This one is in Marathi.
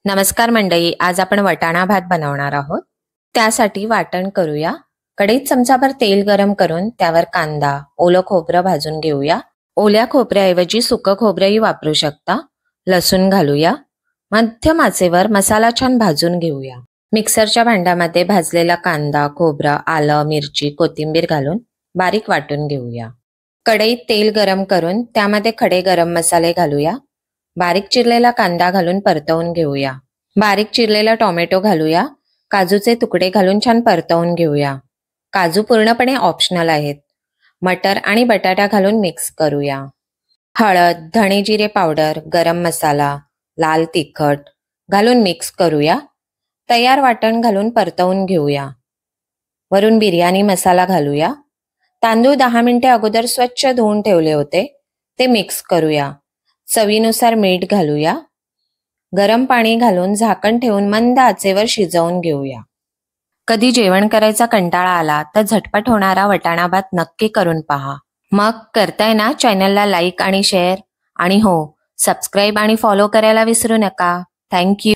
नमस्कार मंडळी, आज आपण वटाणा भात बनवणार आहोत। त्यासाठी वाटण करूया। कढईत चमचाभर तेल गरम करून त्यावर कांदा, ओलं खोबरं भाजून घेऊया। ओल्या खोबऱ्याऐवजी सुकं खोबरंही वापरू शकता। लसूण घालूया। मध्यम आचेवर मसाला छान भाजून घेऊया। मिक्सरच्या भांड्यामध्ये भाजलेला कांदा, खोबरं, आलं, मिरची, कोथिंबीर घालून बारीक वाटून घेऊया। कढईत तेल गरम करून त्यामध्ये खडे गरम मसाले घालूया। बारीक चिरलेला कांदा घालून परतवून घेऊया। बारीक चिरलेला टोमॅटो घालूया। काजूचे तुकडे घालून छान परतवून घेऊया। काजू पूर्णपणे ऑप्शनल आहेत। मटर आणि बटाटा घालून मिक्स करूया। हळद, धणे जिरे पावडर, गरम मसाला, लाल तिखट घालून मिक्स करूया। तयार वाटण घालून परतवून घेऊया। वरून बिर्याणी मसाला घालूया। तांदूळ 10 मिनिटे अगोदर स्वच्छ धुवून ठेवले होते, ते मिक्स करूया। चवीनुसार मीठ घालूया। गरम पाणी घालून झाकण ठेवून मंद आचेवर शिजवून घेऊया। कधी जेवण करायचा कंटाळा आला तर झटपट होणारा वटाणा भात नक्की करून पहा। मग करताय ना चॅनलला लाईक आणि शेअर, आणि हो, सबस्क्राईब आणि फॉलो करायला विसरू नका। थँक्यू।